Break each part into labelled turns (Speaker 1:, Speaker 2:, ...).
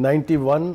Speaker 1: 91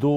Speaker 1: 2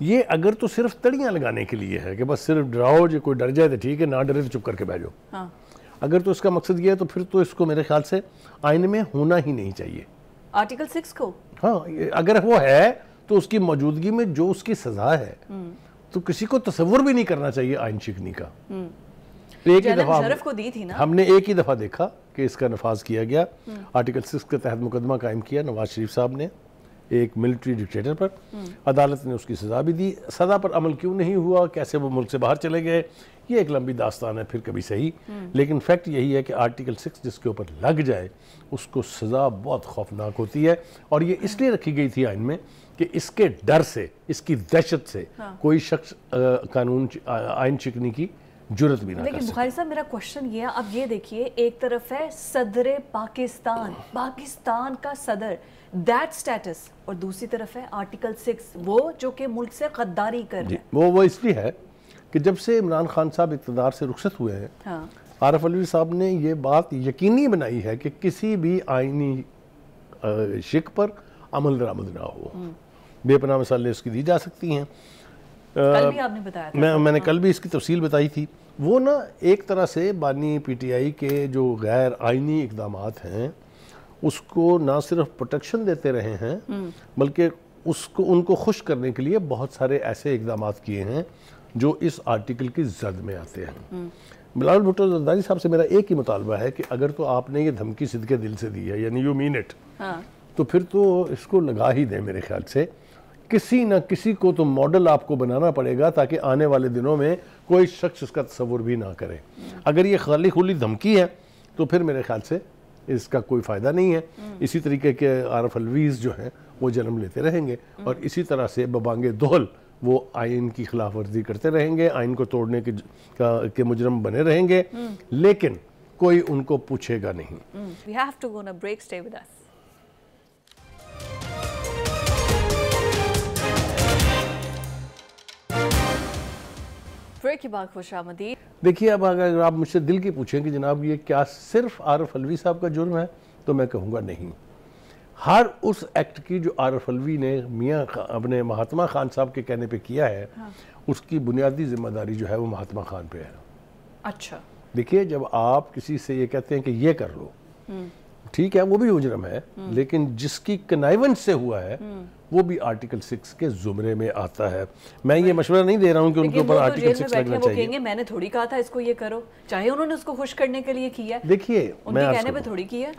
Speaker 1: یہ اگر تو صرف تڑیاں لگانے کے لیے ہے کہ بس صرف ڈراؤ، جو کوئی ڈر جائے تو ٹھیک ہے، نہ ڈرے تو چپ کر کے بیٹھ جاؤ، اگر تو اس کا مقصد یہ ہے تو پھر تو اس کو میرے خیال سے آئین میں ہونا ہی نہیں چاہیے،
Speaker 2: آرٹیکل 6 کو۔
Speaker 1: ہاں اگر وہ ہے تو اس کی موجودگی میں جو اس کی سزا ہے تو کسی کو تصور بھی نہیں کرنا چاہیے آئین شکنی کا۔ ایک ہی دفعہ ہم نے ایک ہی دفعہ دیکھا کہ اس کا نفاذ کیا گیا، آرٹیکل 6 کے تحت مقدمہ قائم کیا نواز شریف صاحب نے ایک ملٹری ڈکٹیٹر پر، عدالت نے اس کی سزا بھی دی، سزا پر عمل کیوں نہیں ہوا، کیسے وہ ملک سے باہر چلے گئے، یہ ایک لمبی داستان ہے، پھر کبھی صحیح، لیکن فیکٹ یہی ہے کہ آرٹیکل 6 جس کے اوپر لگ جائے اس کو سزا بہت خوفناک ہوتی ہے، اور یہ اس لیے رکھی گئی تھی آئین میں کہ اس کے ڈر سے، اس کی دہشت سے کوئی شخص آئین شکنی کی جرت بھی نہ کر سکے۔
Speaker 2: لیکن بخاری صاحب میرا کوشچن یہ ہے، اب یہ دیکھیے ایک طرف ہے صدر پاکستان، پاکستان کا صدر، دیٹ سٹیٹس، اور دوسری طرف ہے آرٹیکل 6 وہ جو کہ ملک سے غداری کر رہے ہیں۔
Speaker 1: وہ اس لیے ہے کہ جب سے عمران خان صاحب اقتدار سے رخصت ہوئے ہیں، عارف علوی صاحب نے یہ بات یقینی بنائی ہے کہ کسی بھی آئینی شک پر عمل درآمد نہ ہو، بے پناہ مثالیں اس کی دی جا سکتی ہیں،
Speaker 2: کل بھی آپ نے بتایا تھا،
Speaker 1: میں نے کل بھی اس کی تفصیل بتائی تھی، وہ نا ایک طرح سے بانی پی ٹی آئی کے جو غیر آئینی اقدامات ہیں اس کو نہ صرف پروٹیکشن دیتے رہے ہیں بلکہ ان کو خوش کرنے کے لیے بہت سارے ایسے اقدامات کیے ہیں جو اس آرٹیکل کی زد میں آتے ہیں۔ بلاول بھٹو زرداری صاحب سے میرا ایک ہی مطالبہ ہے کہ اگر تو آپ نے یہ دھمکی صدقے دل سے دی ہے، یعنی یو مین اٹ، تو پھر تو اس کو لگا ہی دیں، میرے خیال سے کسی نہ کسی کو تو ماڈل آپ کو بنانا پڑے گا تاکہ آنے والے دنوں میں کوئی شخص اس کا تصور بھی نہ کرے۔ اگر یہ خالی کھلی دھمکی ہے تو پھر میرے خیال سے اس کا کوئی فائدہ نہیں ہے، اسی طریقے کے عارف الویز جو ہیں وہ جنم لیتے رہیں گے اور اسی طرح سے ببانگ دہل وہ آئین کی خلاف ورزی کرتے رہیں گے، آئین کو توڑنے کے مجرم بنے رہیں گے، لیکن کوئی ان کو پوچھے گا نہیں۔
Speaker 2: We have to go on a break, stay with us. Break کے بعد خوش آمدید۔
Speaker 1: دیکھیے اب اگر آپ مجھ سے دل کی پوچھیں کہ جناب یہ کیا صرف عارف علوی صاحب کا جرم ہے تو میں کہوں گا نہیں، ہر اس ایکٹ کی جو عارف علوی نے میاں اپنے مہاتما خان صاحب کے کہنے پہ کیا ہے اس کی بنیادی ذمہ داری جو ہے وہ مہاتما خان پہ ہے۔
Speaker 2: اچھا
Speaker 1: دیکھیے جب آپ کسی سے یہ کہتے ہیں کہ یہ کر لو، ٹھیک ہے وہ بھی مجرم ہے، لیکن جس کی کنائیونس سے ہوا ہے وہ بھی آرٹیکل 6 کے زمرے میں آتا ہے۔ میں یہ مشورہ نہیں دے رہا ہوں کہ ان کے اوپر آرٹیکل 6 لگنا چاہیے،
Speaker 2: کہیں گے میں نے تھوڑی کہا تھا اس کو یہ کرو، چاہے انہوں نے اس کو خوش کرنے کے لیے کیا ہے،
Speaker 1: دیکھیے
Speaker 2: ان کے کہنے پہ تھوڑی کیا۔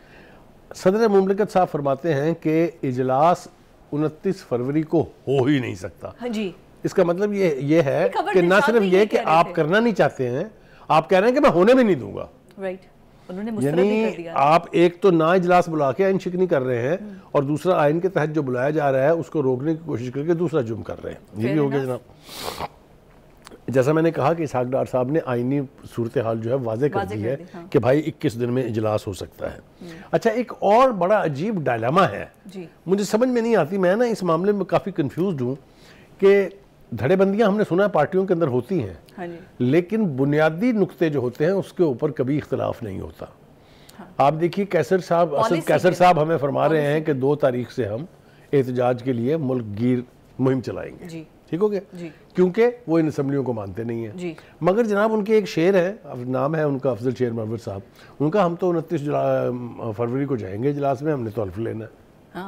Speaker 1: صدر مملکت صاحب فرماتے ہیں کہ اجلاس 29 فروری کو ہو ہی نہیں سکتا۔
Speaker 2: جی
Speaker 1: اس کا مطلب یہ ہے کہ نہ صرف یہ کہ آپ کرنا نہیں چاہتے ہیں، آپ کہہ رہے ہیں کہ میں ہونے میں نہیں دوں گا، یعنی آپ ایک تو نہ اجلاس بلا کے آئین شکنی کر رہے ہیں اور دوسرا آئین کے تحت جو بلایا جا رہا ہے اس کو روکنے کی کوشش کر کے دوسرا جرم کر رہے ہیں۔ یہ بھی ہو گیا جناب۔ جیسا میں نے کہا کہ اسحاق ڈار صاحب نے آئینی صورتحال جو ہے واضح کر دی ہے کہ بھائی 21 دن میں اجلاس ہو سکتا ہے۔ اچھا ایک اور بڑا عجیب ڈائلاما ہے، مجھے سمجھ میں نہیں آتی، میں نا اس معاملے میں کافی کنفیوزڈ ہوں کہ دھڑے بندیاں ہم نے سنا ہے پارٹیوں کے اندر ہوتی ہیں لیکن بنیادی نقطے جو ہوتے ہیں اس کے اوپر کبھی اختلاف نہیں ہوتا۔ آپ دیکھیے کیسر صاحب ہمیں فرما رہے ہیں کہ 2 تاریخ سے ہم احتجاج کے لیے ملک گیر مہم چلائیں گے، ٹھیک ہو گیا، کیونکہ وہ ان اسمبلیوں کو مانتے نہیں ہیں۔ مگر جناب ان کے ایک شعر ہے، نام ہے ان کا افضل شیر منور صاحب، ان کا ہم تو 29 فروری کو جائیں گے اجلاس میں، ہم نے تو حلف لینا ہے۔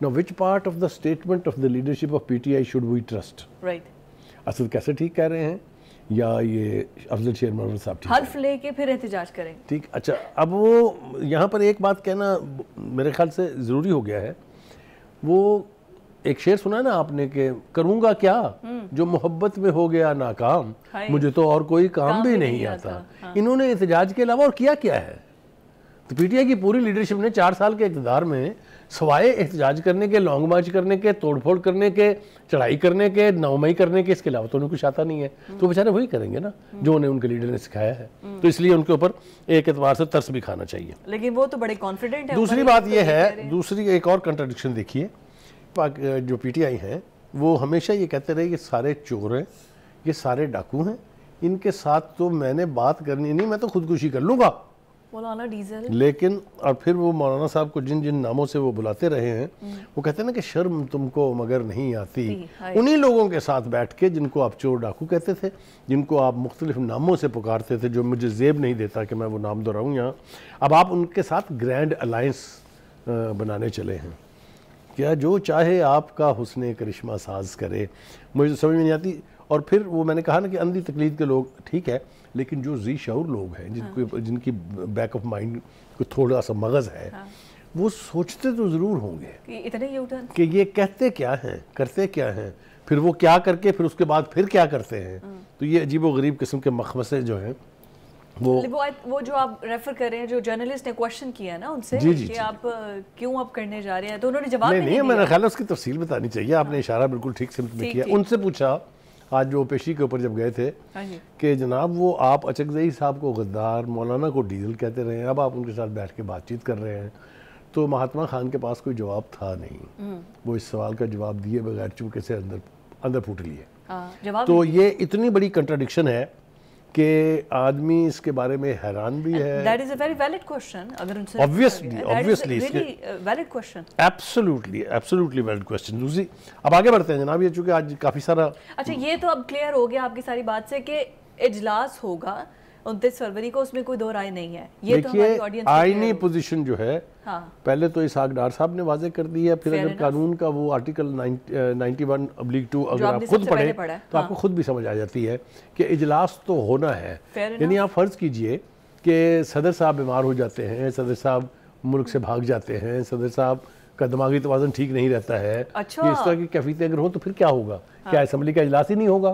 Speaker 1: Now which part of the statement of the leadership of PTI should we trust?
Speaker 2: Right.
Speaker 1: اصل کیسے ٹھیک کہہ رہے ہیں یا یہ افضل شیر منور صاحب ٹھیک
Speaker 2: حلف لے کے پھر احتجاج کریں؟
Speaker 1: ٹھیک، اچھا اب وہ یہاں پر ایک بات کہنا میرے خیال سے ضروری ہو گیا ہے، وہ ایک شعر سنا نا آپ نے کہ کروں گا کیا جو محبت میں ہو گیا ناکام، مجھے تو اور کوئی کام بھی نہیں آتا۔ انہوں نے احتجاج کے علاوہ اور کیا ہے؟ تو پی ٹی آئی کی پوری لیڈرشپ نے 4 سال کے اقتدار میں سوائے احتجاج کرنے کے، لانگ مارچ کرنے کے، توڑ پھوڑ کرنے کے، چڑھائی کرنے کے، نومئی کرنے کے، اس کے علاوہ تو انہیں کچھ آتا نہیں ہے، تو بیچارے وہی کریں گے نا جو انہیں ان کے لیڈر نے سکھایا ہے، تو اس لیے ان کے اوپر ایک اعتبار سے ترس بھی کھانا چاہیے۔
Speaker 2: لیکن وہ تو بڑے کانفیڈنٹ ہے۔
Speaker 1: دوسری بات یہ ہے، دوسری ایک اور کنٹرڈکشن دیکھیے، جو پی ٹی آئی ہیں وہ ہمیشہ یہ کہتے رہے یہ سارے چور ہیں، یہ سارے ڈاکو ہیں، ان کے ساتھ تو میں نے بات کرنی نہیں، میں تو خودکشی کر لوں گا۔
Speaker 2: مولانا ڈیزل.
Speaker 1: لیکن اور پھر وہ مولانا صاحب کو جن جن ناموں سے وہ بلاتے رہے ہیں وہ کہتے ہیں نا کہ شرم تم کو مگر نہیں آتی. انہی لوگوں کے ساتھ بیٹھ کے جن کو آپ چور ڈاکو کہتے تھے, جن کو آپ مختلف ناموں سے پکارتے تھے, جو مجھے زیب نہیں دیتا کہ میں وہ نام دہراؤں یہاں, اب آپ ان کے ساتھ گرینڈ الائنس بنانے چلے ہیں. کیا جو چاہے آپ کا حسن کرشمہ ساز کرے, مجھے تو سمجھ میں نہیں آتی. اور پھر وہ میں نے کہا نا کہ اندھی تقلید کے لوگ ٹھیک ہے, لیکن جو ذی شعور لوگ ہیں جن کی بیک آف مائنڈ کو تھوڑا سا مغز ہے, وہ سوچتے تو ضرور ہوں گے کہ یہ کہتے کیا ہیں, کرتے کیا ہیں, پھر وہ کیا کر کے پھر اس کے بعد پھر کیا کرتے ہیں. تو یہ عجیب و غریب قسم کے مخمسے جو ہیں
Speaker 2: وہ جو آپ ریفر کر رہے ہیں, جو جرنلسٹ نے کوشچن کیا نا ان سے کہ آپ کیوں اب کرنے جا رہے ہیں, تو انہوں نے جواب
Speaker 1: نہیں, میں نے خیال ہے اس کی تفصیل بتانی چاہیے. آپ نے اشارہ بالکل ٹھیک سمت میں کیا. ان سے پوچھا آج جو پیشی کے اوپر جب گئے تھے کہ جناب وہ آپ اچکزئی صاحب کو غدار, مولانا کو ڈیزل کہتے رہے ہیں, اب آپ ان کے ساتھ بیٹھ کے بات چیت کر رہے ہیں. تو مہاتما خان کے پاس کوئی جواب تھا نہیں, وہ اس سوال کا جواب دیے بغیر چونکہ سے اندر پھوٹ لیے. تو یہ اتنی بڑی کنٹراڈکشن ہے کہ آدمی اس کے بارے میں حیران بھی ہے.
Speaker 2: That is a very valid question.
Speaker 1: Obviously
Speaker 2: valid question.
Speaker 1: Absolutely valid question. دوسری اب آگے بڑھتے ہیں جناب, یہ چونکہ آج کافی سارا
Speaker 2: اچھا یہ تو اب کلیئر ہو گیا آپ کی ساری بات سے کہ اجلاس ہوگا 29 فروری کو, اس میں کوئی دو رائے نہیں ہے. یہ تو ہماری آڈینس
Speaker 1: آئینی پوزیشن جو ہے پہلے تو اسحاق ڈار صاحب نے واضح کر دی ہے, پھر اگر قانون کا وہ آرٹیکل 91/2 اگر آپ خود پڑھیں تو آپ کو خود بھی سمجھ آ جاتی ہے کہ اجلاس تو ہونا ہے. یعنی آپ فرض کیجئے کہ صدر صاحب بیمار ہو جاتے ہیں, صدر صاحب ملک سے بھاگ جاتے ہیں, صدر صاحب کا دماغی توازن ٹھیک نہیں رہتا ہے, یہ اس طرح کی کیفیتیں اگر ہوں تو پھر کیا ہوگا؟ کیا اسمبلی کا اجلاس ہی نہیں ہوگا؟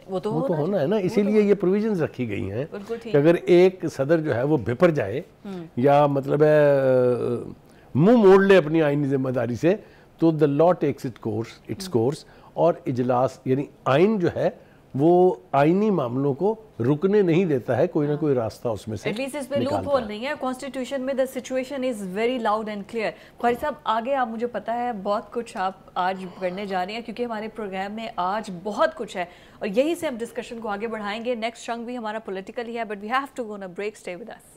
Speaker 1: وہ تو ہونا ہے نا. اسی لیے یہ پروویژنز رکھی گئی ہیں کہ اگر ایک صدر جو ہے وہ بھپر جائے یا مطلب ہے منہ موڑ لے اپنی آئینی ذمہ داری سے, تو the law takes its course, اور اجلاس یعنی آئین جو ہے وہ آئینی معاملوں کو رکنے نہیں دیتا ہے, کوئی نہ کوئی راستہ اس میں سے
Speaker 2: ایٹ لیسٹ اس میں لوپ ہول نہیں ہے. کانسٹیٹیوشن میں the situation is very loud and clear. بخاری صاحب آگے آپ مجھے پتا ہے بہت کچھ آپ آج کرنے جا رہے ہیں, کیونکہ ہمارے پروگرام میں آج بہت کچھ ہے اور یہی سے ہم ڈسکشن کو آگے بڑھائیں گے. نیکسٹ چنک بھی ہمارا پولیٹیکل ہی ہے, but we have to go on a break. Stay with us.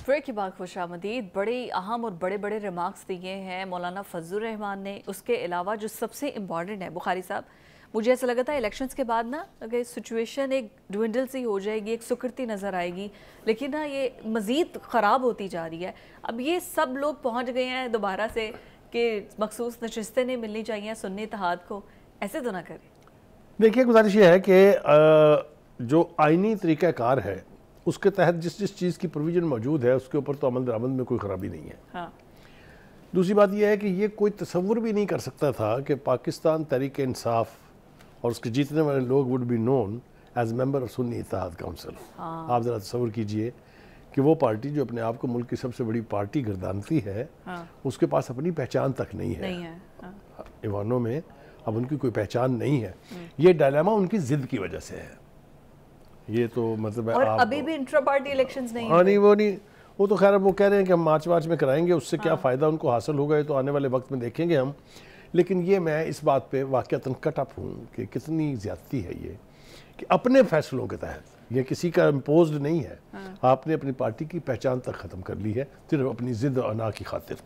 Speaker 2: Break کے بعد خوش آمدید. بڑے اہم اور بڑے بڑے ریمارکس دیے ہیں مولانا فضل الرحمان نے. اس کے علاوہ جو سب سے امپورٹنٹ ہے بخاری صاحب, مجھے ایسا لگا تھا الیکشنز کے بعد نا اگر سچویشن ایک ڈوینڈل سی ہو جائے گی, ایک سکڑتی نظر آئے گی, لیکن نا یہ مزید خراب ہوتی جا رہی ہے. اب یہ سب لوگ پہنچ گئے ہیں دوبارہ سے کہ مخصوص نشستیں نہیں ملنی چاہیے سنی اتحاد کو, ایسے تو نہ کریں.
Speaker 1: دیکھیے گزارش یہ ہے کہ جو آئینی طریقہ کار ہے اس کے تحت جس چیز کی پروویژن موجود ہے اس کے اوپر تو عمل درآمد میں کوئی خرابی نہیں ہے. دوسری بات یہ ہے کہ یہ کوئی تصور بھی نہیں کر سکتا تھا کہ پاکستان تحریک انصاف اور اس کے جیتنے والے لوگ would be known as member of سنی اتحاد کونسل. آپ ذرا تصور کیجئے کہ وہ پارٹی جو اپنے آپ کو ملک کی سب سے بڑی پارٹی گردانتی ہے, اس کے پاس اپنی پہچان تک نہیں ہے. ایوانوں میں اب ان کی کوئی پہچان نہیں ہے. یہ ڈائلیما ان کی ضد کی وجہ سے ہے. یہ تو مطلب ہے
Speaker 2: اور ابھی بھی انٹرا پارٹی الیکشنز نہیں
Speaker 1: ہیں. نہیں وہ تو خیر وہ کہہ رہے ہیں کہ ہم مارچ میں کرائیں گے, اس سے کیا فائدہ ان کو حاصل ہوگا یہ تو آنے والے وقت میں دیکھیں گے ہم. لیکن یہ میں اس بات پہ واقعتاً کٹ اپ ہوں کہ کتنی زیادتی ہے یہ کہ اپنے فیصلوں کے تحت, یہ کسی کا امپوزڈ نہیں ہے, آپ نے اپنی پارٹی کی پہچان تک ختم کر لی ہے صرف اپنی ضد و انا کی خاطر.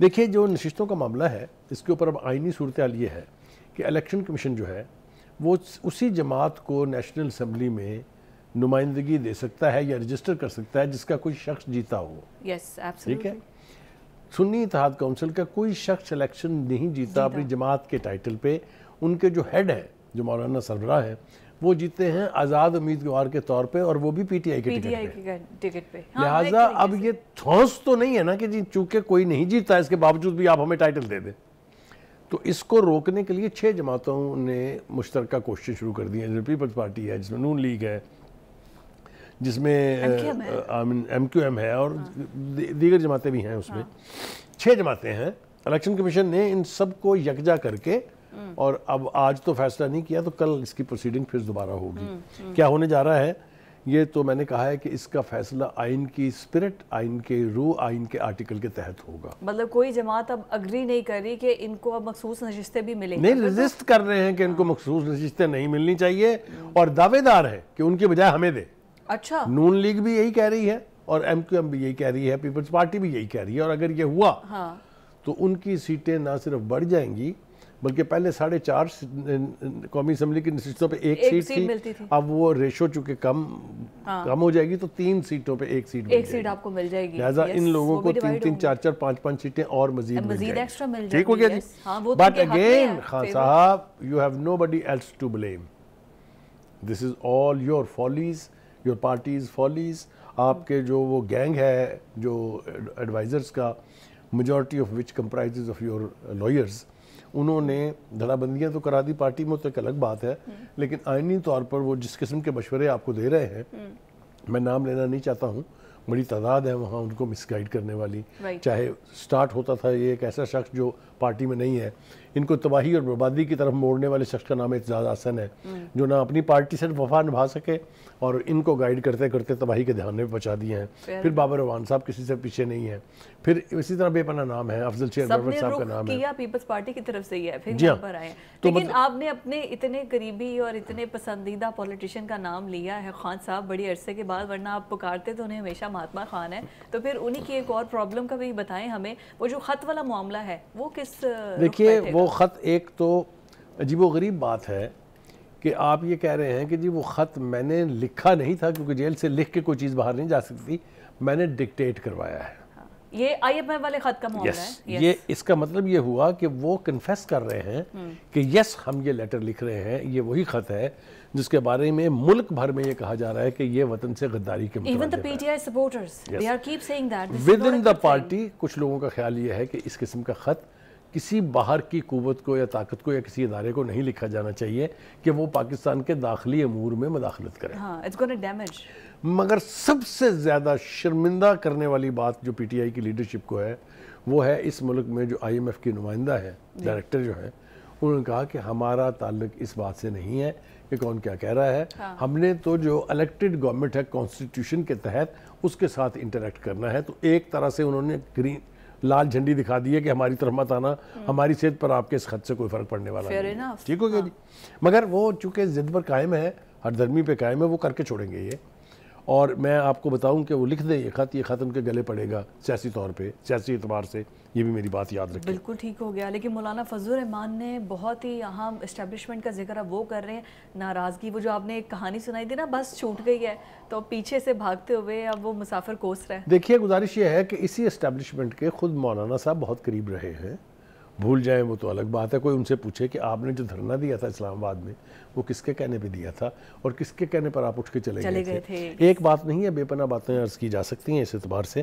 Speaker 1: دیکھیے جو نشستوں کا معاملہ ہے اس کے اوپر اب آئینی صورتحال یہ ہے کہ الیکشن کمیشن جو ہے وہ اسی جماعت کو نیشنل اسمبلی میں نمائندگی دے سکتا ہے یا رجسٹر کر سکتا ہے جس کا کوئی شخص جیتا ہو. ٹھیک ہے, سنی اتحاد کونسل کا کوئی شخص الیکشن نہیں جیتا اپنی جماعت کے ٹائٹل پہ. ان کے جو ہیڈ ہیں جو مولانا سربراہ ہیں وہ جیتے ہیں آزاد امیدوار کے طور پہ, اور وہ بھی پی ٹی آئی کے ٹکٹ پہ. لہٰذا اب یہ ٹھونس تو نہیں ہے نا کہ جی چونکہ کوئی نہیں جیتا اس کے باوجود بھی آپ ہمیں ٹائٹل دے دیں. تو اس کو روکنے کے لیے 6 جماعتوں نے مشترکہ کوششیں شروع کر دی ہیں. پیپلز پارٹی ہے, جس میں نون لیگ ہے, جس میں ایم کیو ایم ہے, اور دیگر جماعتیں بھی ہیں. اس میں 6 جماعتیں ہیں. الیکشن کمیشن نے ان سب کو یکجا کر کے, اور اب آج تو فیصلہ نہیں کیا تو کل اس کی پروسیڈنگ پھر دوبارہ ہوگی. کیا ہونے جا رہا ہے یہ تو میں نے کہا ہے کہ اس کا فیصلہ آئین کی اسپرٹ، آئین کے روح، آئین کے آرٹیکل کے تحت ہوگا.
Speaker 2: مطلب کوئی جماعت اب اگری نہیں کر رہی کہ ان کو اب مخصوص نشستیں بھی ملیں؟
Speaker 1: نہیں، ریزسٹ کر رہے ہیں کہ ان کو مخصوص نشستیں نہیں ملنی چاہیے، اور دعوے دار ہیں کہ ان کی بجائے ہمیں دے.
Speaker 2: اچھا،
Speaker 1: نون لیگ بھی یہی کہہ رہی ہے اور ایم کیو ایم بھی یہی کہہ رہی ہے، پیپلز پارٹی بھی یہی کہہ رہی ہے. اور اگر یہ ہوا تو ان کی سیٹیں نہ صرف بڑھ جائیں گی بلکہ پہلے 4.5 قومی اسمبلی کی نشستوں پہ 1 سیٹ تھی، اب وہ ریشو چونکہ کم ہو جائے گی تو 3 سیٹوں پہ 1 سیٹ
Speaker 2: آپ کو مل جائے گی.
Speaker 1: لہٰذا ان لوگوں کو 3 4 5 سیٹیں اور مزید مل جائیں گی. ٹھیک ہو گیا جی. But again Khan Sahab, you have nobody else to blame. This is all your follies, your party's follies. آپ کے جو وہ گینگ ہے جو ایڈوائزرز کا، majority of which comprises of your lawyers, انہوں نے دھڑا بندیاں تو کرا دی پارٹی میں، تو ایک الگ بات ہے، لیکن آئینی طور پر وہ جس قسم کے مشورے آپ کو دے رہے ہیں، میں نام لینا نہیں چاہتا ہوں، بڑی تعداد ہے وہاں ان کو مس گائیڈ کرنے والی. چاہے سٹارٹ ہوتا تھا یہ ایک ایسا شخص جو پارٹی میں نہیں ہے، ان کو تباہی اور بربادی کی طرف موڑنے والے شخص کا نام اعتزاز حسن ہے، جو نہ اپنی پارٹی سے وفا نبھا سکے اور ان کو گائیڈ کرتے کرتے تباہی کے دہانے پہ پہنچا دیے ہیں. پھر بابر روان صاحب کسی سے پیچھے نہیں ہیں. پھر اسی طرح بے پناہ نام ہے، افضل شیر برور صاحب کا نام ہے.
Speaker 2: کیا پیپلز پارٹی کی طرف سے ہی ہے، پھر یہاں پر آئے. لیکن آپ نے اپنے اتنے قریبی اور اتنے پسندیدہ پولیٹیشین کا نام لیا ہے خان صاحب بڑی عرصے کے بعد، ورنہ آپ پکارتے تو انہیں ہمیشہ مہاتما خان ہے. تو پھر انہی کی ایک اور پرابلم کا بھی بتائیں ہمیں. وہ جو خط والا معاملہ ہے وہ کس؟
Speaker 1: دیکھیے وہ خط، ایک تو عجیب و غریب بات ہے کہ آپ یہ کہہ رہے ہیں کہ جی وہ خط میں نے لکھا نہیں تھا، کیونکہ جیل سے لکھ کے کوئی چیز باہر نہیں جا سکتی، میں نے ڈکٹیٹ کروایا ہے.
Speaker 2: یہ آئی ایم ایف والے خط کا معاملہ ہے.
Speaker 1: یہ اس کا مطلب یہ ہوا کہ وہ کنفیس کر رہے ہیں کہ یس ہم یہ لیٹر لکھ رہے ہیں، یہ وہی خط ہے جس کے بارے میں ملک بھر میں یہ کہا جا رہا ہے کہ یہ وطن سے غداری کے مترادف ہے.
Speaker 2: Even the PTI supporters, they are keep saying that.
Speaker 1: Within the party کچھ لوگوں کا خیال یہ ہے کہ اس قسم کا خط کسی باہر کی قوت کو یا طاقت کو یا کسی ادارے کو نہیں لکھا جانا چاہیے کہ وہ پاکستان کے داخلی امور میں مداخلت کرے.
Speaker 2: It's gonna damage.
Speaker 1: مگر سب سے زیادہ شرمندہ کرنے والی بات جو پی ٹی آئی کی لیڈرشپ کو ہے وہ ہے اس ملک میں جو آئی ایم ایف کی نمائندہ ہے، ڈائریکٹر جو ہیں، انہوں نے کہا کہ ہمارا تعلق اس بات سے نہیں ہے کہ کون کیا کہہ رہا ہے. ہم نے تو جو الیکٹڈ گورنمنٹ ہے کانسٹیٹیوشن کے تحت اس کے ساتھ انٹریکٹ کرنا ہے. تو ایک طرح سے انہوں نے لال جھنڈی دکھا دی ہے کہ ہماری طرف مت آنا، ہماری صحت پر آپ کے اس خط سے کوئی فرق پڑنے والا نہیں ہے. ٹھیک ہو گیا جی. مگر وہ چونکہ ضد پر قائم ہے، ہر دھرمی پہ قائم ہے، وہ کر کے چھوڑیں گے یہ. اور میں آپ کو بتاؤں کہ وہ لکھ دیں یہ خط ان کے گلے پڑے گا سیاسی طور پہ، سیاسی اعتبار سے. یہ بھی میری بات یاد رکھیں.
Speaker 2: بالکل ٹھیک ہو گیا. لیکن مولانا فضل الرحمان نے بہت ہی اہم اسٹیبلشمنٹ کا ذکر اب وہ کر رہے ہیں، ناراضگی. وہ جو آپ نے ایک کہانی سنائی تھی نا، بس چھوٹ گئی ہے تو پیچھے سے بھاگتے ہوئے اب وہ مسافر کوس رہے ہیں.
Speaker 1: دیکھیے گزارش یہ ہے کہ اسی اسٹیبلشمنٹ کے خود مولانا صاحب بہت قریب رہے ہیں. بھول جائیں وہ تو الگ بات ہے. کوئی ان سے پوچھے کہ آپ نے جو دھرنا دیا تھا اسلام آباد میں وہ کس کے کہنے پہ دیا تھا اور کس کے کہنے پر آپ اٹھ کے چلے گئے تھے. ایک بات نہیں ہے، بے پناہ باتیں عرض کی جا سکتی ہیں اس اعتبار سے.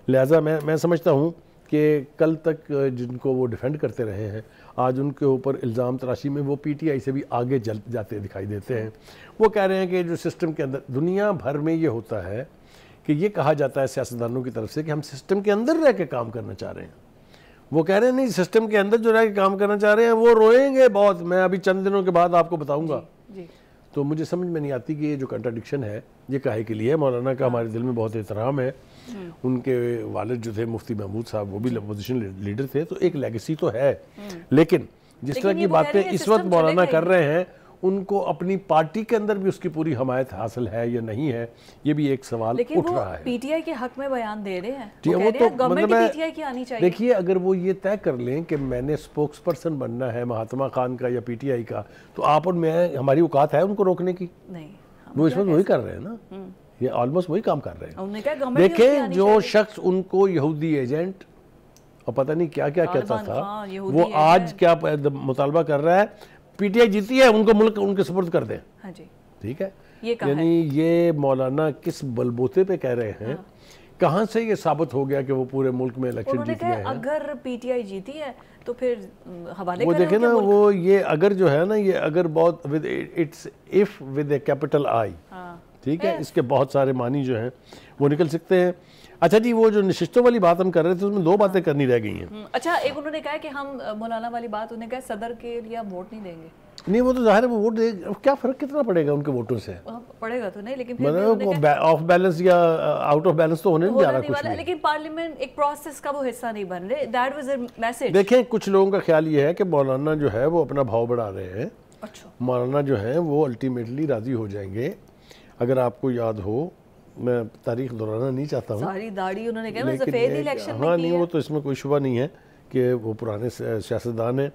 Speaker 1: لہٰذا میں سمجھتا ہوں کہ کل تک جن کو وہ ڈیفینڈ کرتے رہے ہیں، آج ان کے اوپر الزام تراشی میں وہ پی ٹی آئی سے بھی آگے جاتے دکھائی دیتے ہیں. وہ کہہ رہے ہیں کہ جو سسٹم کے اندر دنیا بھر میں یہ ہوتا ہے کہ یہ کہا جاتا ہے سیاستدانوں کی طرف سے کہ ہم سسٹم کے اندر رہ کے کام کرنا چاہ رہے ہیں. وہ کہہ رہے ہیں نہیں، سسٹم کے اندر جو رہ کے کام کرنا چاہ رہے ہیں وہ روئیں گے بہت. میں ابھی چند دنوں کے بعد آپ کو بتاؤں گا. تو مجھے سمجھ میں نہیں آتی کہ یہ جو کنٹراڈکشن ہے یہ کاہے کے لیے. مولانا کا ہمارے دل میں بہت احترام ہے. ان کے والد جو تھے مفتی محمود صاحب، وہ بھی اپوزیشن لیڈر تھے، تو ایک لیگیسی تو ہے. لیکن جس طرح کی باتیں اس وقت مولانا کر رہے ہیں، ان کو اپنی پارٹی کے اندر بھی اس کی پوری حمایت حاصل ہے یا نہیں ہے، یہ بھی ایک سوال اٹھ رہا ہے.
Speaker 2: پی ٹی آئی کے حق میں بیان دے رہے ہیں، وہ کہہ رہے ہیں گورنمنٹ پی ٹی آئی کی آنی چاہیے.
Speaker 1: دیکھیے اگر وہ یہ طے کر لیں کہ میں نے سپوکس پرسن بننا ہے مہاتما خان کا یا پی ٹی آئی کا، تو آپ اور میں، ہماری اوقات ہے ان کو روکنے کی؟
Speaker 2: نہیں.
Speaker 1: وہ اس وقت وہی کر رہے ہیں نا، یہ آلموسٹ وہی کام کر رہے ہیں. دیکھیں جو شخص ان کو یہودی ایجنٹ اور پتہ نہیں کیا کیا کہتا تھا، وہ آج کیا مطالبہ کر رہا ہے؟ پی ٹی آئی جیتی ہے، ان کو ملک ان کے سپرد کر دیں. ٹھیک ہے. یعنی یہ مولانا کس بلبوتے پہ کہہ رہے ہیں؟ کہاں سے یہ ثابت ہو گیا کہ وہ پورے ملک میں الیکشن جیت گئے ہیں؟
Speaker 2: اگر پی ٹی آئی جیتی ہے تو پھر حوالے
Speaker 1: وہ دیکھیں نا، وہ یہ اگر جو ہے نا، یہ اگر بہت if with a capital I، ٹھیک ہے، اس کے بہت سارے معنی جو ہیں وہ نکل سکتے ہیں. اچھا جی، وہ جو نشستوں والی بات ہم کر رہے تھے اس میں دو باتیں کرنی رہ گئی ہیں.
Speaker 2: اچھا، ایک انہوں نے کہا کہ ہم مولانا والی بات، انہوں نے کہا صدر کے لیے ہم ووٹ نہیں دیں گے.
Speaker 1: نہیں وہ تو ظاہر ہے وہ ووٹ دے، کیا فرق کتنا پڑے گا ان کے ووٹوں سے؟
Speaker 2: پڑے گا تو نہیں، لیکن
Speaker 1: آف بیلنس یا آؤٹ آف بیلنس تو ہونے نہیں جا رہا کچھ بھی.
Speaker 2: لیکن پارلیمنٹ ایک پروسیس کا وہ حصہ نہیں بن رہے. That was a message.
Speaker 1: دیکھیں کچھ لوگوں کا خیال یہ ہے کہ مولانا جو ہے وہ اپنا بھاؤ بڑھا رہے ہیں.
Speaker 2: اچھا.
Speaker 1: مولانا جو ہیں وہ الٹیمیٹلی راضی ہو جائیں گے. اگر آپ کو یاد ہو، میں تاریخ دہرانا نہیں چاہتا ہوں،
Speaker 2: ساری داڑھی انہوں نے کہا سفید الیکشن میں
Speaker 1: ہاں نہیں وہ تو اس میں کوئی شبہ نہیں ہے کہ وہ پرانے سیاستدان ہیں،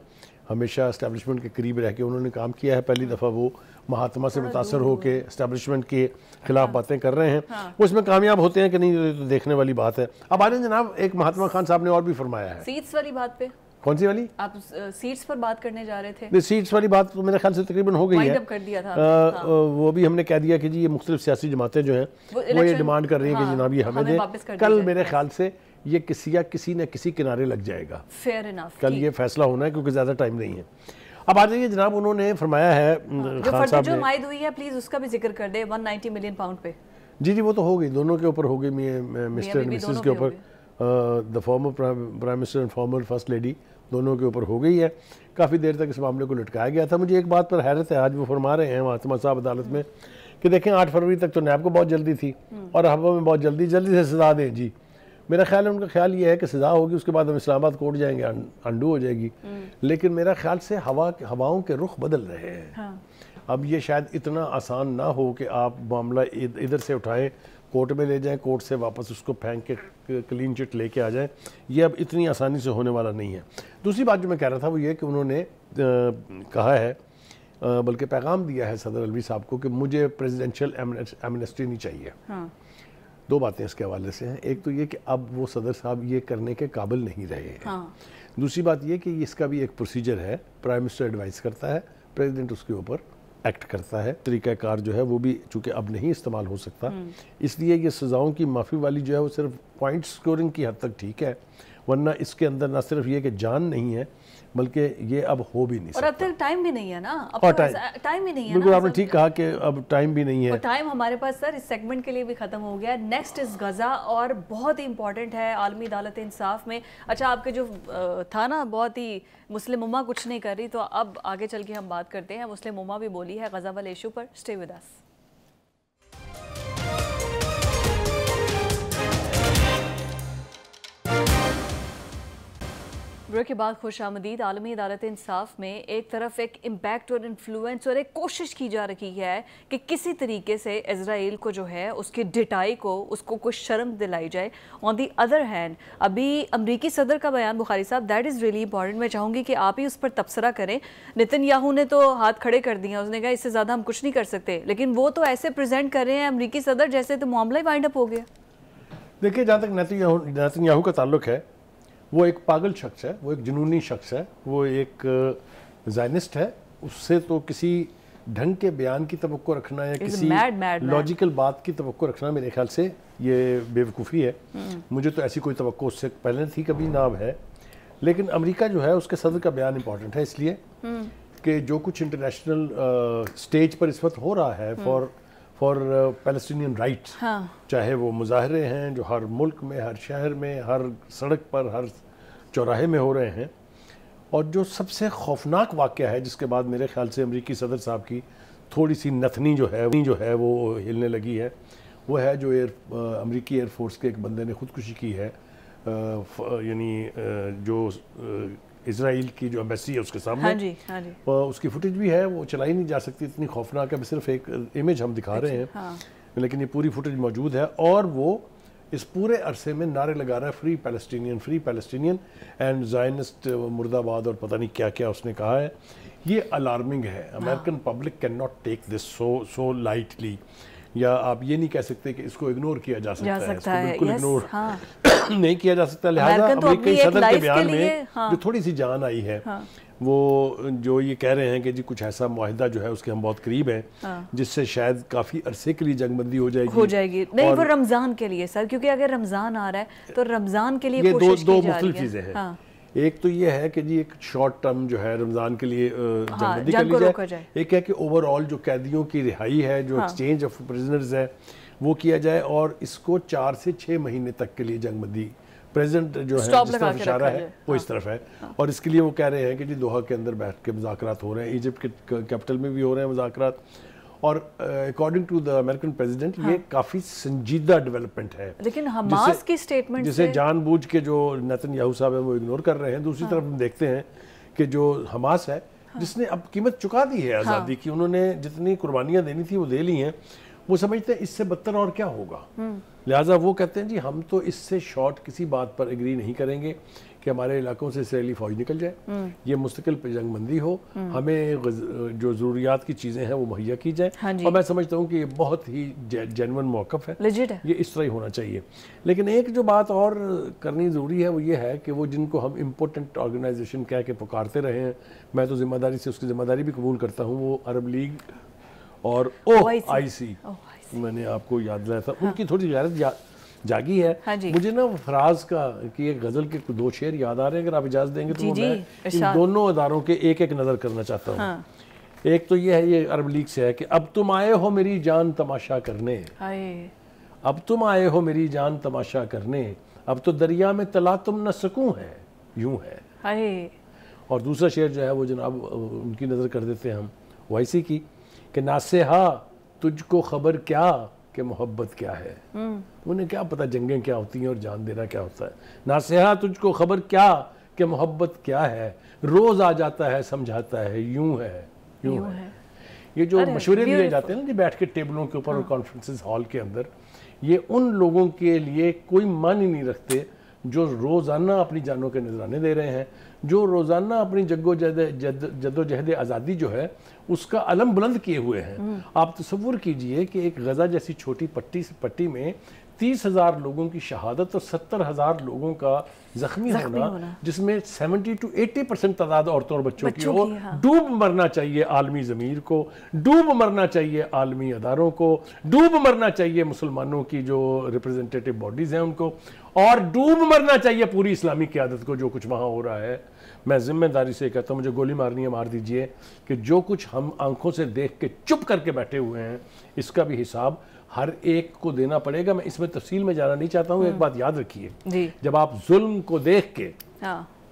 Speaker 1: ہمیشہ اسٹیبلشمنٹ کے قریب رہ کے انہوں نے کام کیا ہے. پہلی دفعہ وہ مہاتما سے متاثر ہو کے اسٹیبلشمنٹ کے خلاف باتیں کر رہے ہیں. وہ اس میں کامیاب ہوتے ہیں کہ نہیں یہ تو دیکھنے والی بات ہے. اب آنے جناب، ایک مہاتما خان صاحب نے اور بھی فرمایا ہے
Speaker 2: سیٹس والی بات پہ.
Speaker 1: کون سی والی؟
Speaker 2: آپ سیٹس پر بات کرنے جا رہے تھے.
Speaker 1: نہیں سیٹس والی بات تو میرے خیال سے تقریباً ہو گئی ہے. وہ بھی ہم نے کہہ دیا کہ جی یہ مختلف سیاسی جماعتیں جو ہیں وہ یہ ڈیمانڈ کر رہی ہیں کہ جناب یہ ہمیں دیں. کل میرے خیال سے یہ کسی نہ کسی کنارے لگ جائے گا.
Speaker 2: Fair enough.
Speaker 1: کل یہ فیصلہ ہونا ہے کیونکہ زیادہ ٹائم نہیں ہے. اب آ جائیے جناب، انہوں نے فرمایا ہے خان صاحب نے،
Speaker 2: جو مائد ہوئی ہے پلیز اس کا بھی ذکر کر دے. 190 ملین پاؤنڈ پہ.
Speaker 1: جی وہ تو ہو گئی، دونوں کے اوپر ہو گئی، مسٹر اینڈ مسز کے اوپر، the former prime minister and former first lady, دونوں کے اوپر ہو گئی ہے. کافی دیر تک اس معاملے کو لٹکایا گیا تھا. مجھے ایک بات پر حیرت ہے، آج وہ فرما رہے ہیں مہاتما صاحب عدالت میں کہ دیکھیں 8 فروری تک تو نیب کو بہت جلدی تھی اور ہوا میں بہت جلدی سے سزا دیں. جی میرا خیال ہے ان کا خیال یہ ہے کہ سزا ہوگی اس کے بعد ہم اسلام آباد کورٹ جائیں گے، انڈو ہو جائے گی. لیکن میرا خیال سے ہواؤں کے رخ بدل رہے ہیں. اب یہ شاید اتنا آسان نہ ہو کہ آپ معاملہ ادھر سے اٹھائیں کورٹ میں لے جائیں، کورٹ سے واپس اس کو پھینک کے کلین چٹ لے کے آ جائیں. یہ اب اتنی آسانی سے ہونے والا نہیں ہے. دوسری بات جو میں کہہ رہا تھا وہ یہ کہ انہوں نے کہا ہے، بلکہ پیغام دیا ہے صدر الوی صاحب کو کہ مجھے پریزیڈنشل ایمنسٹی نہیں چاہیے. دو باتیں اس کے حوالے سے ہیں. ایک تو یہ کہ اب وہ صدر صاحب یہ کرنے کے قابل نہیں رہے ہیں. دوسری بات یہ کہ اس کا بھی ایک پروسیجر ہے، پرائم منسٹر ایڈوائز کرتا ہے، پریزیڈنٹ اس کے اوپر ایکٹ کرتا ہے. طریقہ کار جو ہے وہ بھی چونکہ اب نہیں استعمال ہو سکتا، اس لیے یہ سزاؤں کی معافی والی جو ہے وہ صرف پوائنٹ سکورنگ کی حد تک ٹھیک ہے، ورنہ اس کے اندر نہ صرف یہ کہ جان نہیں ہے بلکہ یہ اب ہو بھی نہیں سکتا.
Speaker 2: اور اب تک ٹائم بھی نہیں ہے نا. ٹائم بھی نہیں ہے.
Speaker 1: بالکل آپ نے ٹھیک کہا کہ اب ٹائم بھی نہیں ہے.
Speaker 2: ٹائم ہمارے پاس سر اس سیگمنٹ کے لیے بھی ختم ہو گیا. نیکسٹ از غزہ اور بہت ہی امپورٹنٹ ہے عالمی عدالت انصاف میں. اچھا آپ کے جو تھا نا بہت ہی مسلم امہ کچھ نہیں کر رہی، تو اب آگے چل کے ہم بات کرتے ہیں. مسلم امہ بھی بولی ہے غزہ والے ایشو پر. Stay with us. بریک کے بعد خوش آمدید. عالمی عدالت انصاف میں ایک طرف ایک امپیکٹ اور انفلوئنس اور ایک کوشش کی جا رہی ہے کہ کسی طریقے سے اسرائیل کو جو ہے اس کی ڈٹائی کو اس کو کچھ شرم دلائی جائے. آن دی ادر ہینڈ ابھی امریکی صدر کا بیان بخاری صاحب، دیٹ از ریئلی امپورٹنٹ. میں چاہوں گی کہ آپ ہی اس پر تبصرہ کریں. نتن یاہو نے تو ہاتھ کھڑے کر دیا، اس نے کہا اس سے زیادہ ہم کچھ نہیں کر سکتے، لیکن وہ تو ایسے پریزنٹ کر رہے ہیں امریکی صدر جیسے تو معاملہ ہی وائنڈ اپ ہو گیا.
Speaker 1: دیکھیے جہاں تک نتن یاہو کا تعلق ہے، وہ ایک پاگل شخص ہے، وہ ایک جنونی شخص ہے، وہ ایک زائنسٹ ہے. اس سے تو کسی ڈھنگ کے بیان کی توقع رکھنا یا کسی لاجیکل بات کی توقع رکھنا میرے خیال سے یہ بے وقوفی ہے. مجھے تو ایسی کوئی توقع اس سے پہلے تھی کبھی نہ اب ہے. لیکن امریکہ جو ہے اس کے صدر کا بیان امپورٹنٹ ہے اس لیے کہ جو کچھ انٹرنیشنل سٹیج پر اس وقت ہو رہا ہے فار پیلسٹینین رائٹس، چاہے وہ مظاہرے ہیں جو ہر ملک میں، ہر شہر میں، ہر سڑک پر، ہر چوراہے میں ہو رہے ہیں، اور جو سب سے خوفناک واقعہ ہے جس کے بعد میرے خیال سے امریکی صدر صاحب کی تھوڑی سی نتنی جو ہے وہ ہلنے لگی ہے، وہ ہے جو امریکی ایئر فورس کے ایک بندے نے خودکشی کی ہے. یعنی جو اسرائیل کی جو ایمبیسی ہے اس کے سامنے، اس کی فوٹیج بھی ہے، وہ چلائی نہیں جا سکتی، اتنی خوفناک ہے. صرف ایک امیج ہم دکھا رہے ہیں، لیکن یہ پوری فوٹیج موجود ہے. اور وہ اس پورے عرصے میں نعرے لگا رہا ہے فری پیلسٹینین اینڈ زائنسٹ مرد آباد اور پتہ نہیں کیا کیا اس نے کہا ہے. یہ الارمنگ ہے. American public can not take this so lightly. یا آپ یہ نہیں کہہ سکتے کہ اس کو اگنور کیا جا سکتا ہے، اس کو بالکل اگنور نہیں کیا جا سکتا. لہٰذا امریکی صدر کے بیان میں جو تھوڑی سی جان آئی ہے، وہ جو یہ کہہ رہے ہیں کہ جی کچھ ایسا معاہدہ جو ہے اس کے ہم بہت قریب ہیں جس سے شاید کافی عرصے کے لیے جنگ بندی ہو جائے گی.
Speaker 2: نہیں وہ رمضان کے لیے سر، کیونکہ اگر رمضان آ رہا ہے تو رمضان کے لیے کوشش کی جا رہی ہے.
Speaker 1: دو مختلف چیزیں ہیں. ایک تو یہ ہے کہ جی ایک شارٹ ٹرم جو ہے رمضان کے لیے جنگ بندی کر لی جائے. ایک ہے کہ اوور آل جو قیدیوں کی رہائی ہے، جو ایکسچینج آف پرزنرز ہے، وہ کیا جائے اور اس کو 4 سے 6 مہینے تک کے لیے جنگ بندی پریزیڈنٹ جو ہے جس طرف اشارہ ہے وہ اس طرف ہے، اور اس کے لیے وہ کہہ رہے ہیں کہ جی دوحہ کے اندر بیٹھ کے مذاکرات ہو رہے ہیں، ایجپٹ کے کیپٹل میں بھی ہو رہے ہیں مذاکرات، اور according to the American president یہ کافی سنجیدہ ڈیولپمنٹ ہے،
Speaker 2: لیکن حماس کی سٹیٹمنٹ
Speaker 1: جسے جان بوجھ کے جو نیتن یاہو صاحب ہیں وہ اگنور کر رہے ہیں۔ دوسری طرف ہم دیکھتے ہیں کہ جو حماس ہے جس نے اب قیمت چکا دی ہے آزادی کی، انہوں نے جتنی قربانیاں دینی تھی وہ دے لی ہیں، وہ سمجھتے ہیں اس سے بدتر اور کیا ہوگا، لہٰذا وہ کہتے ہیں جی ہم تو اس سے شارٹ کسی بات پر اگری نہیں کریں گے کہ ہمارے علاقوں سے اسرائیلی فوج نکل جائے، یہ مستقل جنگ بندی ہو، ہمیں جو ضروریات کی چیزیں ہیں وہ مہیا کی جائیں، اور میں سمجھتا ہوں کہ یہ بہت ہی جینون موقف ہے، یہ اس طرح ہی ہونا چاہیے۔ لیکن ایک جو بات اور کرنی ضروری ہے وہ یہ ہے کہ وہ جن کو ہم امپورٹنٹ آرگنائزیشن کہہ کے پکارتے رہے ہیں، میں تو ذمہ داری سے اس کی ذمہ داری بھی قبول کرتا ہوں، وہ عرب لیگ اور OIC، میں نے آپ کو یاد دلایا تھا، ان کی تھوڑی غیرت جاگی ہے۔ مجھے نا فراز کا کہ ایک غزل کے 2 شعر یاد آ رہے ہیں، اگر آپ اجازت دیں گے تو میں ان دونوں اداروں کے ایک ایک نظر کرنا چاہتا ہوں۔ ایک تو یہ ہے، یہ عرب لیگ سے ہے کہ اب تم آئے ہو میری جان تماشا کرنے، اب تم آئے ہو میری جان تماشا کرنے، اب تو دریا میں تلا تم نہ سکوں ہے، یوں ہے۔ اور دوسرا شعر جو ہے وہ جناب ان کی نظر کر دیتے ہیں ہم OIC کی، کہ ناصحا تجھ کو خبر کیا کہ محبت کیا ہے، انہیں کیا پتہ جنگیں کیا ہوتی ہیں اور جان دینا کیا ہوتا ہے، ناصحا تجھ کو خبر کیا کہ محبت کیا ہے، روز آ جاتا ہے سمجھاتا ہے، یوں ہے یوں ہے۔ یہ جو مشورے دیے جاتے ہیں نا جی بیٹھ کے ٹیبلوں کے اوپر اور کانفرنسز ہال کے اندر، یہ ان لوگوں کے لیے کوئی معنی نہیں رکھتے جو روزانہ اپنی جانوں کے نذرانے دے رہے ہیں، جو روزانہ اپنی جد و جہد آزادی جو ہے اس کا علم بلند کیے ہوئے ہیں۔ آپ تصور کیجئے کہ ایک غزہ جیسی چھوٹی پٹی میں 30,000 لوگوں کی شہادت اور 70,000 لوگوں کا زخمی ہونا، جس میں 70 to 80% تعداد عورتوں اور بچوں کی ہو، ڈوب مرنا چاہیے عالمی ضمیر کو، ڈوب مرنا چاہیے عالمی اداروں کو، ڈوب مرنا چاہیے مسلمانوں کی جو ریپرزنٹیٹیو باڈیز ہیں ان کو، اور ڈوب مرنا چاہیے پوری اسلامی قیادت کو جو کچھ وہاں ہو رہا ہے۔ میں ذمہ داری سے کہتا ہوں مجھے گولی مارنی ہے مار دیجئے، کہ جو کچھ ہم آنکھوں سے دیکھ کے چپ کر کے بیٹھے ہوئے ہیں اس کا بھی حساب ہر ایک کو دینا پڑے گا۔ میں اس میں تفصیل میں جانا نہیں چاہتا ہوں، ایک بات یاد رکھیے، جب آپ ظلم کو دیکھ کے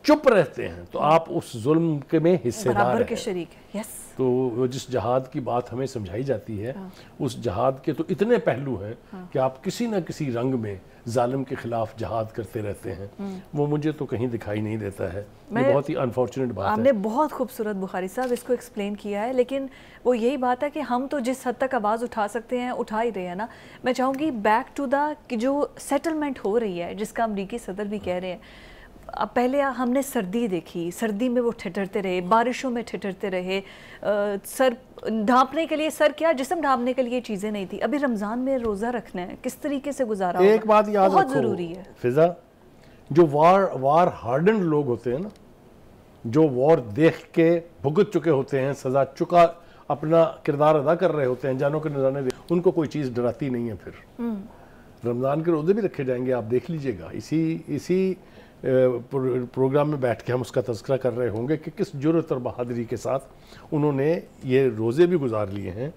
Speaker 1: چپ رہتے ہیں تو آپ اس ظلم میں حصے دار ہیں۔ تو جس جہاد کی بات ہمیں سمجھائی جاتی ہے اس جہاد کے تو اتنے پہلو ہیں کہ آپ کسی نہ کسی رنگ میں ظالم کے خلاف جہاد کرتے رہتے ہیں، وہ مجھے تو کہیں دکھائی نہیں دیتا ہے۔ یہ بہت ہی انفارچونیٹ بات ہے۔
Speaker 2: آپ نے بہت خوبصورت بخاری صاحب اس کو ایکسپلین کیا ہے، لیکن وہ یہی بات ہے کہ ہم تو جس حد تک آواز اٹھا سکتے ہیں اٹھا ہی رہے ہیں نا۔ میں چاہوں گی بیک ٹو دا کہ جو سیٹلمنٹ ہو رہی ہے جس کا امریکی صدر بھی کہہ رہے ہیں، پہلے ہم نے سردی دیکھی، سردی میں وہ ٹھٹرتے رہے، بارشوں میں ٹھٹرتے رہے، سر ڈھانپنے کے لیے جسم ڈھانپنے کے لیے چیزیں نہیں تھی۔ ابھی رمضان میں روزہ رکھنا ہے، کس طریقے سے گزارا ہوگا،
Speaker 1: ایک بات یاد
Speaker 2: بہت ضروری ہے۔
Speaker 1: فضا، جو وار ہارڈنڈ لوگ ہوتے ہیں نا، جو وار دیکھ کے بھگت چکے ہوتے ہیں، سزا چکا اپنا کردار ادا کر رہے ہوتے ہیں، جانوں کے نذرانے دے، ان کو کوئی چیز ڈراتی نہیں ہے۔ پھر رمضان کے روزے بھی رکھے جائیں گے، آپ دیکھ لیجئے گا، اسی پروگرام میں بیٹھ کے ہم اس کا تذکرہ کر رہے ہوں گے کہ کس جرأت اور بہادری کے ساتھ انہوں نے یہ روزے بھی گزار لیے ہیں۔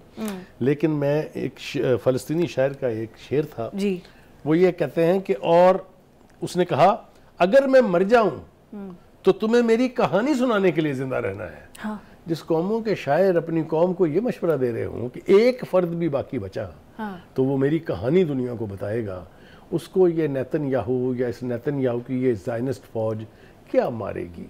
Speaker 1: لیکن میں ایک فلسطینی شاعر کا ایک شعر تھا، وہ یہ کہتے ہیں کہ اور اس نے کہا اگر میں مر جاؤں تو تمہیں میری کہانی سنانے کے لیے زندہ رہنا ہے۔ جس قوموں کے شاعر اپنی قوم کو یہ مشورہ دے رہے ہوں کہ ایک فرد بھی باقی بچا تو وہ میری کہانی دنیا کو بتائے گا، اس کو یہ نیتن یاہو یا اس نیتن یاہو کی یہ زائنسٹ فوج کیا مارے گی؟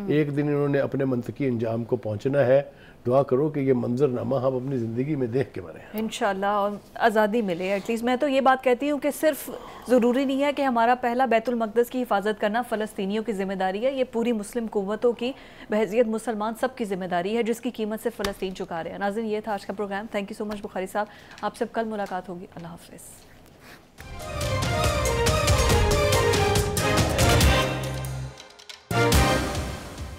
Speaker 1: ایک دن انہوں نے اپنے منطقی انجام کو پہنچنا ہے۔ دعا کرو کہ یہ منظرنامہ ہم اپنی زندگی میں دیکھ کے مریں،
Speaker 2: انشاءاللہ، اور آزادی ملے۔ ایٹ لیسٹ میں تو یہ بات کہتی ہوں کہ صرف ضروری نہیں ہے کہ ہمارا پہلا بیت المقدس کی حفاظت کرنا فلسطینیوں کی ذمہ داری ہے، یہ پوری مسلم قوتوں کی بحیثیت مسلمان سب کی ذمہ داری ہے جس کی قیمت سے فلسطین چکا رہے ہیں۔ ناظرین، یہ تھا آج کا پروگرام۔ تھینک یو سو مچ بخاری صاحب، آپ سب کل ملاقات ہوگی۔ اللہ حافظ۔